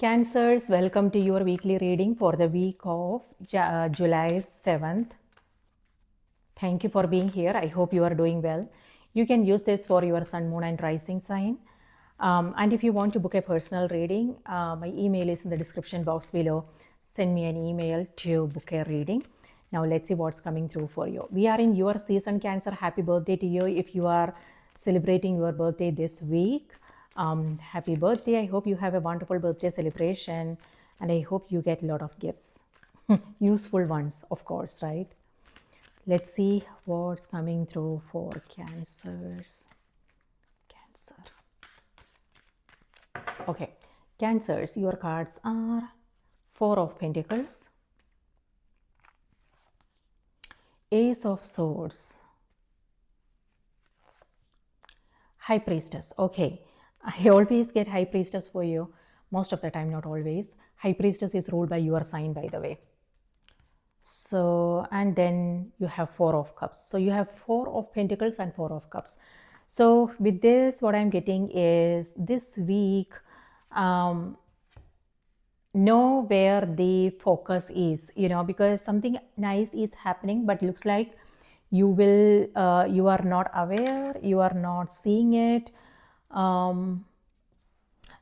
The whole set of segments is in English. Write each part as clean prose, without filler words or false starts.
Cancers, welcome to your weekly reading for the week of July 7th. Thank you for being here. I hope you are doing well. You can use this for your sun, moon, and rising sign. And if you want to book a personal reading, my email is in the description box below. Send me an email to book a reading. Now let's see what's coming through for you. We are in your season, Cancer. Happy birthday to you if you are celebrating your birthday this week. Happy birthday. I hope you have a wonderful birthday celebration and I hope you get a lot of gifts. Useful ones, of course, right? Let's see what's coming through for Cancers. Cancer. Okay, Cancers, your cards are Four of Pentacles, Ace of Swords, High Priestess. Okay, I always get High Priestess for you. Most of the time, not always. High Priestess is ruled by your sign, by the way. So, and then you have Four of Cups. So you have Four of Pentacles and Four of Cups. So with this, what I'm getting is this week, know where the focus is, because something nice is happening, but looks like you are not aware, you are not seeing it.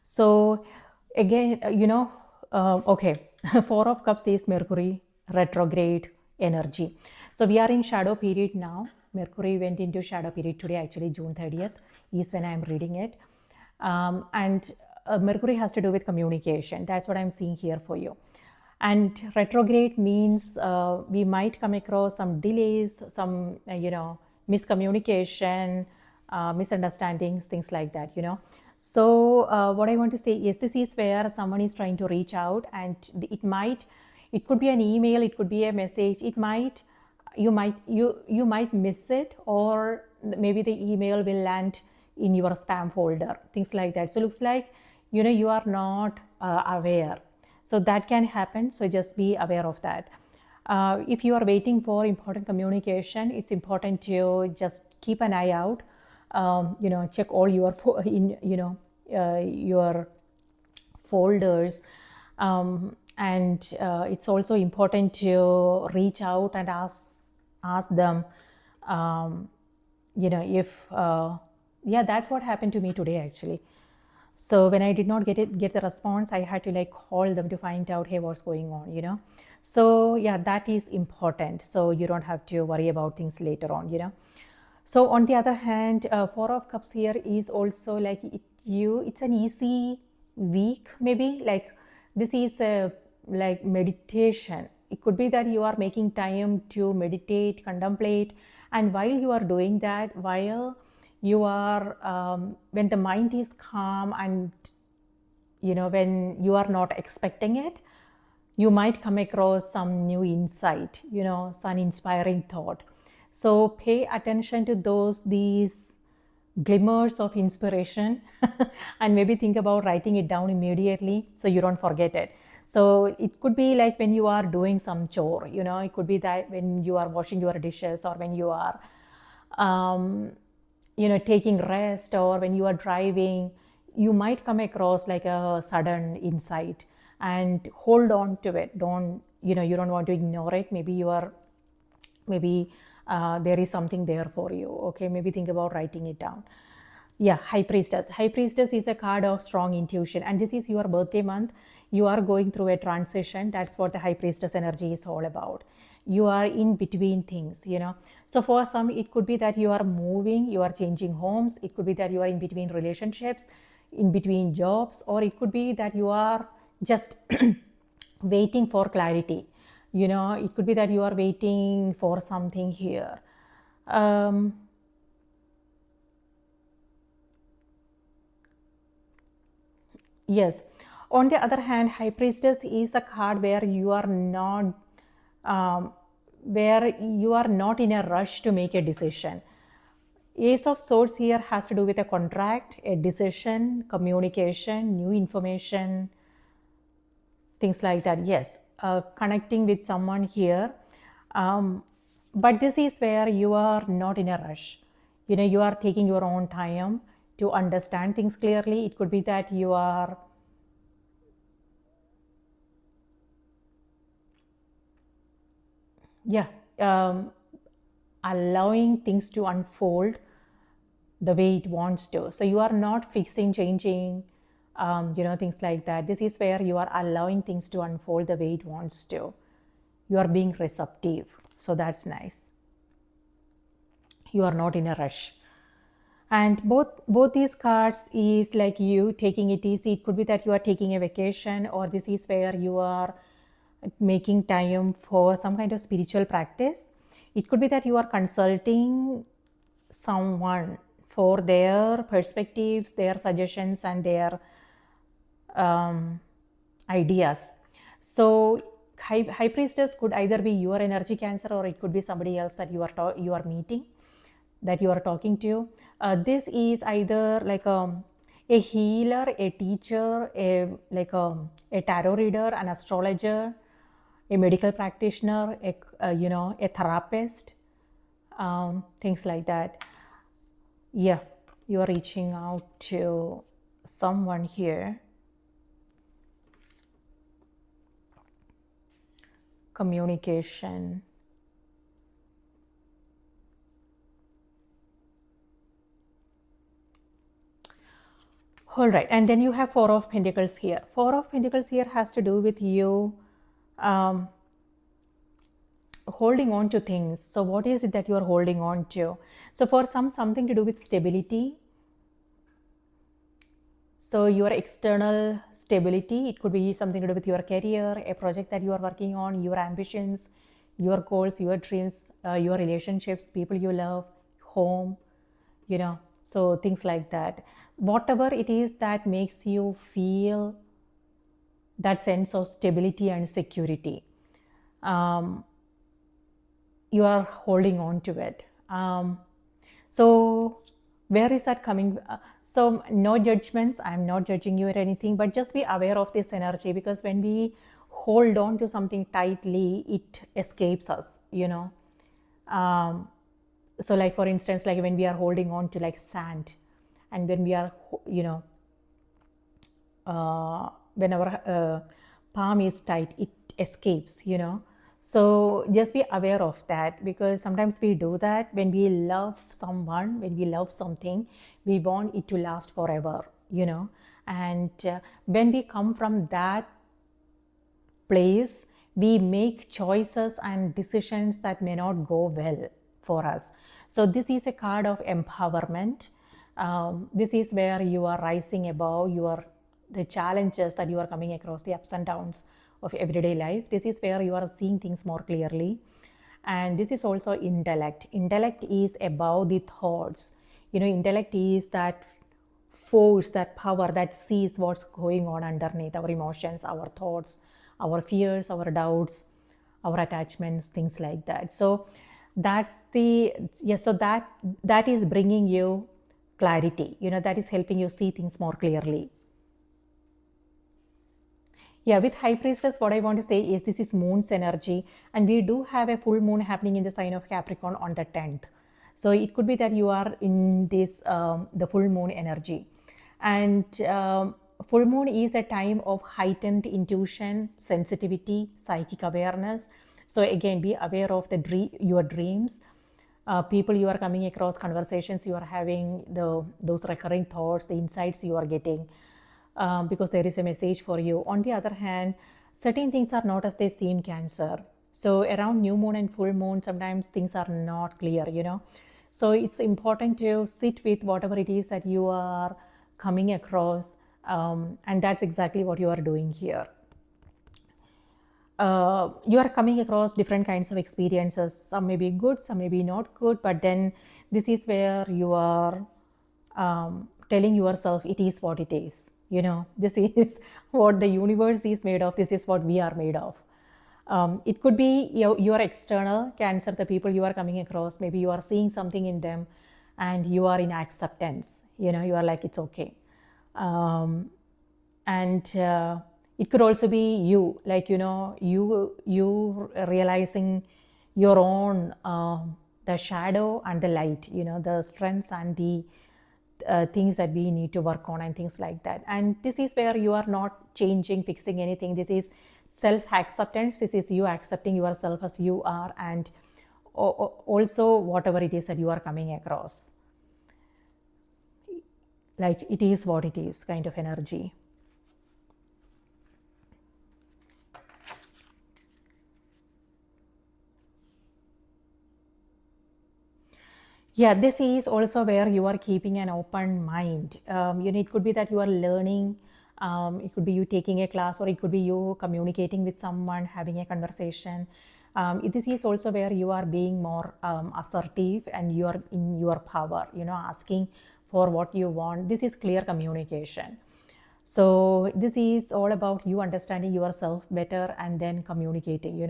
So again, okay, Four of Cups is Mercury retrograde energy. So we are in shadow period now. Mercury went into shadow period today, actually June 30th is when I'm reading it. And Mercury has to do with communication. That's what I'm seeing here for you. And retrograde means we might come across some delays, some, miscommunication, misunderstandings, things like that, So what I want to say is this is where someone is trying to reach out, and it could be an email, it could be a message, you might miss it, or maybe the email will land in your spam folder, things like that. So looks like, you are not aware. So that can happen. So just be aware of that. If you are waiting for important communication, it's important to just keep an eye out. Check all your your folders, and it's also important to reach out and ask them. If that's what happened to me today actually. So when I did not get the response, I had to call them to find out, hey, what's going on, So yeah, that is important. So you don't have to worry about things later on, So on the other hand, Four of Cups here is also it's an easy week, maybe this is like meditation. It could be that you are making time to meditate, contemplate, and while you are doing that, while you are when the mind is calm and when you are not expecting it, you might come across some new insight, some inspiring thought. So pay attention to these glimmers of inspiration and maybe think about writing it down immediately so you don't forget it. So it could be like when you are doing some chore, it could be that when you are washing your dishes, or when you are taking rest, or when you are driving, you might come across a sudden insight, and hold on to it. You don't want to ignore it. Maybe there is something there for you. Okay, maybe think about writing it down. Yeah, High Priestess. High Priestess is a card of strong intuition, and this is your birthday month. You are going through a transition. That's what the High Priestess energy is all about. You are in between things, So for some, it could be that you are moving, you are changing homes. It could be that you are in between relationships, in between jobs, or it could be that you are just waiting for clarity. It could be that you are waiting for something here. Yes. On the other hand, High Priestess is a card where you are not in a rush to make a decision. Ace of Swords here has to do with a contract, a decision, communication, new information, things like that. Yes, connecting with someone here. But this is where you are not in a rush. You are taking your own time to understand things clearly. It could be that you are yeah, um, allowing things to unfold the way it wants to. So you are not fixing, changing, things like that. This is where you are allowing things to unfold the way it wants to. You are being receptive. So that's nice. You are not in a rush. And both these cards is like you taking it easy. It could be that you are taking a vacation, or this is where you are making time for some kind of spiritual practice. It could be that you are consulting someone for their perspectives, their suggestions, and their ideas. So high priestess could either be your energy Cancer, or it could be somebody else that you are meeting, that you are talking to. This is either like a healer, a teacher, a tarot reader, an astrologer, a medical practitioner, a therapist, things like that. Yeah, you are reaching out to someone here. Communication. All right, and then you have Four of Pentacles here. Four of Pentacles here has to do with you holding on to things. So what is it that you are holding on to? So for something to do with stability. So your external stability, it could be something to do with your career, a project that you are working on, your ambitions, your goals, your dreams, your relationships, people you love, home, so things like that. Whatever it is that makes you feel that sense of stability and security, you are holding on to it. So where is that coming? So no judgments. I'm not judging you or anything, but just be aware of this energy, because when we hold on to something tightly, it escapes us, so like for instance, like when we are holding on to like sand, and when we are, when our palm is tight, it escapes, so just be aware of that, because sometimes we do that when we love someone, when we love something, we want it to last forever, and when we come from that place, we make choices and decisions that may not go well for us. So this is a card of empowerment. This is where you are rising above the challenges that you are coming across, the ups and downs of everyday life. This is where you are seeing things more clearly. And this is also intellect. Intellect is above the thoughts. Intellect is that force, that power that sees what's going on underneath our emotions, our thoughts, our fears, our doubts, our attachments, things like that. So that's so that is bringing you clarity, that is helping you see things more clearly. Yeah, with High Priestess, what I want to say is this is Moon's energy, and we do have a full moon happening in the sign of Capricorn on the 10th. So it could be that you are in this the full moon energy, and full moon is a time of heightened intuition, sensitivity, psychic awareness. So again, be aware of your dreams, people you are coming across, conversations you are having, those recurring thoughts, the insights you are getting. Because there is a message for you. On the other hand, certain things are not as they seem, Cancer. So around new moon and full moon, sometimes things are not clear, So it's important to sit with whatever it is that you are coming across, and that's exactly what you are doing here. You are coming across different kinds of experiences. Some may be good, some may be not good, but then this is where you are telling yourself it is what it is. This is what the universe is made of. This is what we are made of. It could be your external Cancer, the people you are coming across. Maybe you are seeing something in them and you are in acceptance. You are like, it's okay. And it could also be you, like, you realizing your own, the shadow and the light, the strengths and the things that we need to work on and things like that. And this is where you are not changing, fixing anything. This is self-acceptance, this is you accepting yourself as you are, and also whatever it is that you are coming across, like it is what it is kind of energy. Yeah, this is also where you are keeping an open mind. It could be that you are learning, it could be you taking a class, or it could be you communicating with someone, having a conversation. This is also where you are being more assertive and you are in your power, asking for what you want. This is clear communication. So this is all about you understanding yourself better and then communicating,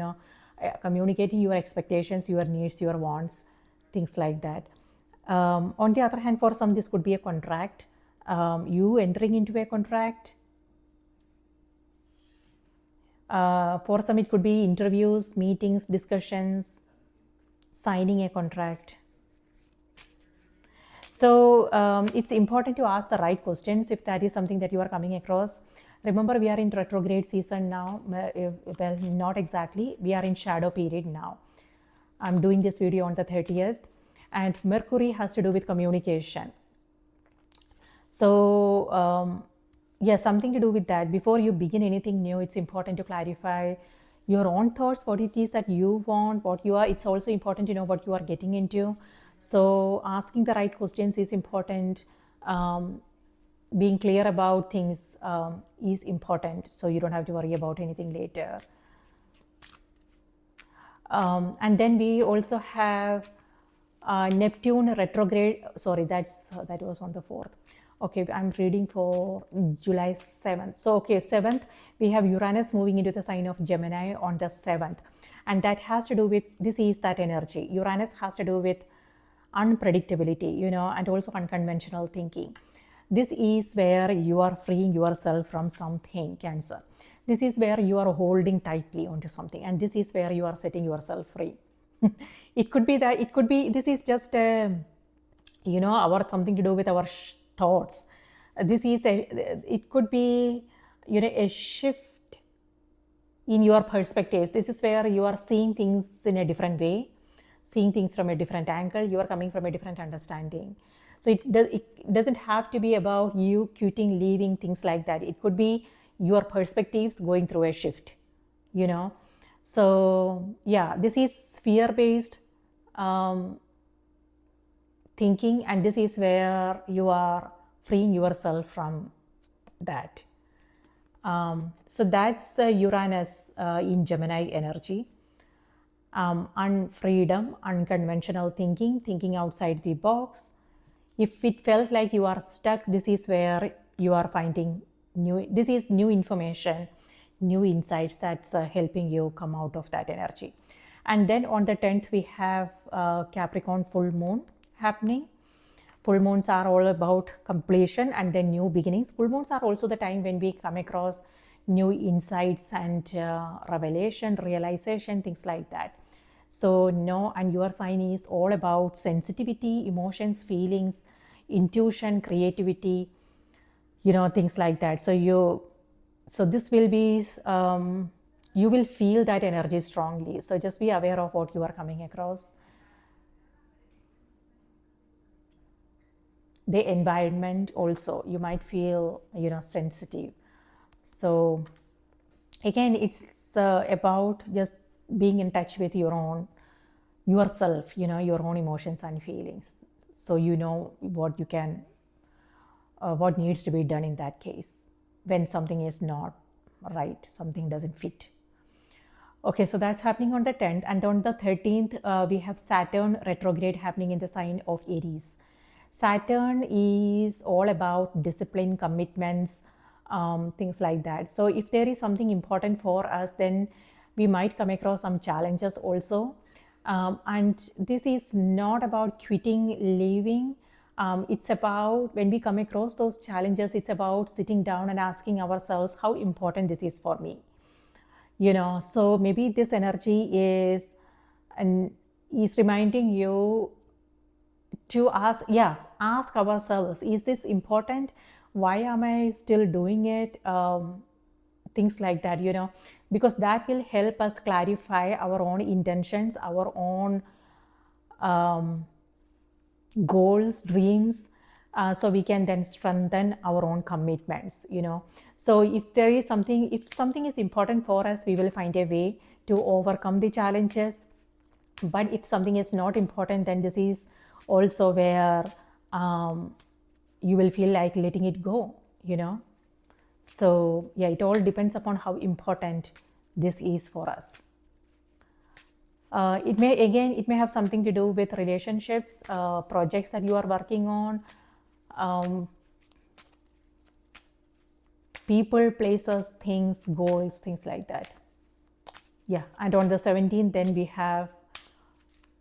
communicating your expectations, your needs, your wants, things like that. On the other hand, for some, this could be a contract. You entering into a contract. For some, it could be interviews, meetings, discussions, signing a contract. So it's important to ask the right questions if that is something that you are coming across. Remember, we are in retrograde season now. Well, not exactly. We are in shadow period now. I'm doing this video on the 30th, and Mercury has to do with communication. So yeah, something to do with that. Before you begin anything new, it's important to clarify your own thoughts, what it is that you want, what you are. It's also important to know what you are getting into. So asking the right questions is important. Being clear about things is important, so you don't have to worry about anything later. And then we also have Neptune retrograde. Sorry, that was on the 4th. Okay, I'm reading for July 7th. So, okay, 7th, we have Uranus moving into the sign of Gemini on the 7th. And that has to do with, this is that energy. Uranus has to do with unpredictability, and also unconventional thinking. This is where you are freeing yourself from something, Cancer. This is where you are holding tightly onto something, and this is where you are setting yourself free. It could be that, it could be, this is just our something to do with our thoughts. This is it could be a shift in your perspectives. This is where you are seeing things in a different way, seeing things from a different angle. You are coming from a different understanding. So it doesn't have to be about you quitting, leaving, things like that. It could be your perspectives going through a shift, So yeah, this is fear-based thinking, and this is where you are freeing yourself from that. So that's Uranus in Gemini energy. Freedom, unconventional thinking outside the box. If it felt like you are stuck, this is where you are finding this is new information, new insights that's helping you come out of that energy. And then on the 10th, we have Capricorn full moon happening. Full moons are all about completion and then new beginnings. Full moons are also the time when we come across new insights and revelation, realization, things like that. So and your sign is all about sensitivity, emotions, feelings, intuition, creativity, things like that. So this will be, you will feel that energy strongly. So just be aware of what you are coming across. The environment also, you might feel, sensitive. So again, it's about just being in touch with yourself, your own emotions and feelings. So what you can, what needs to be done in that case when something is not right, something doesn't fit. Okay, so that's happening on the 10th. And on the 13th, we have Saturn retrograde happening in the sign of Aries. Saturn is all about discipline, commitments, things like that. So if there is something important for us, then we might come across some challenges also. And this is not about quitting, leaving. It's about, when we come across those challenges, it's about sitting down and asking ourselves how important this is for me. So maybe this energy is reminding you to ask ourselves, is this important? Why am I still doing it? things like that, because that will help us clarify our own intentions, our own goals, dreams, so we can then strengthen our own commitments. So if something is important for us, we will find a way to overcome the challenges. But if something is not important, then this is also where you will feel like letting it go. So yeah, it all depends upon how important this is for us. It may have something to do with relationships, projects that you are working on, people, places, things, goals, things like that. Yeah, and on the 17th, then we have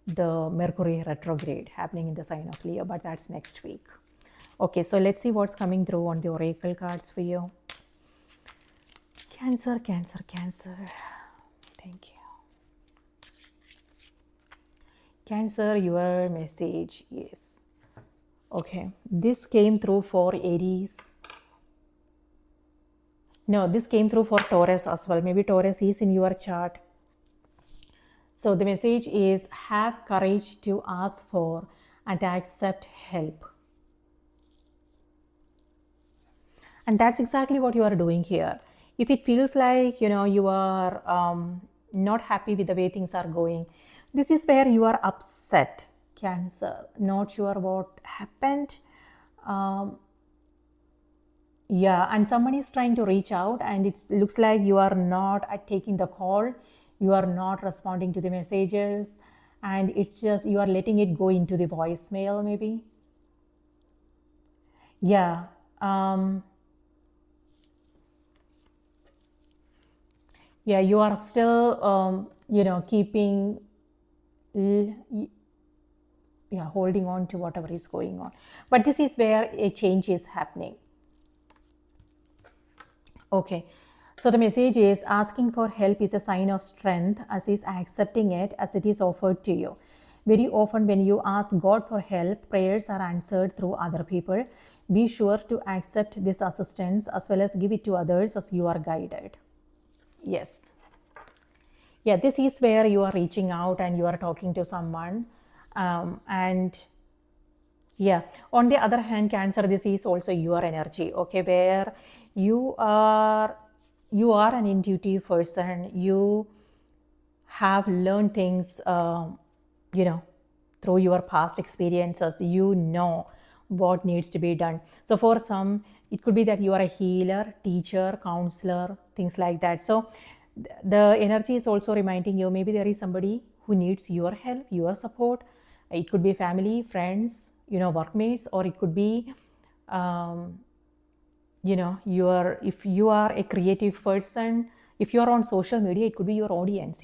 the Mercury retrograde happening in the sign of Leo, but that's next week. Okay, so let's see what's coming through on the oracle cards for you. Cancer, Cancer, Cancer. Thank you. Cancer, your message is, okay, this came through for Aries. No, this came through for Taurus as well. Maybe Taurus is in your chart. So the message is, have courage to ask for and accept help. And that's exactly what you are doing here. If it feels like, you are not happy with the way things are going, this is where you are upset, Cancer, not sure what happened. Yeah, and someone is trying to reach out, and it looks like you are not taking the call, you are not responding to the messages, and it's just you are letting it go into the voicemail maybe. Yeah. Yeah, you are still keeping, holding on to whatever is going on, but this is where a change is happening. Okay, so the message is, asking for help is a sign of strength, as is accepting it as it is offered to you. Very often when you ask God for help, prayers are answered through other people. Be sure to accept this assistance as well as give it to others as you are guided. Yes. Yeah, this is where you are reaching out and you are talking to someone. And yeah, on the other hand, Cancer, this is also your energy, okay, where you are an intuitive person. You have learned things, through your past experiences. You know what needs to be done. So for some, it could be that you are a healer, teacher, counselor, things like that. So the energy is also reminding you, maybe there is somebody who needs your help, your support. It could be family, friends, workmates, or it could be if you are a creative person, if you are on social media, it could be your audience.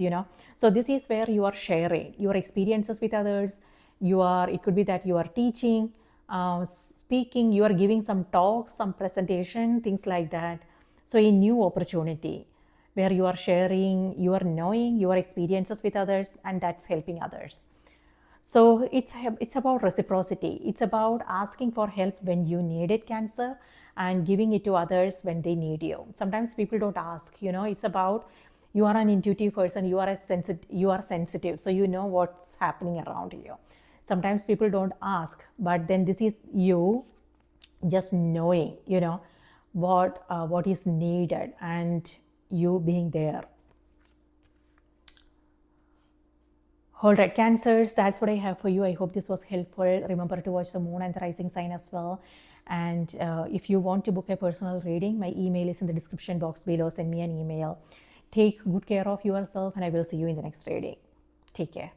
So this is where you are sharing your experiences with others. It could be that you are teaching, speaking, you are giving some talks, some presentation, things like that. So a new opportunity where you are sharing, you are knowing your experiences with others, and that's helping others. So it's about reciprocity. It's about asking for help when you need it, Cancer, and giving it to others when they need you. Sometimes people don't ask. It's about, you are an intuitive person. You are sensitive, so you know what's happening around you. Sometimes people don't ask, but then this is you just knowing, what is needed, and you being there. All right, Cancers, that's what I have for you. I hope this was helpful. Remember to watch the moon and the rising sign as well. And if you want to book a personal reading, my email is in the description box below. Send me an email. Take good care of yourself, and I will see you in the next reading. Take care.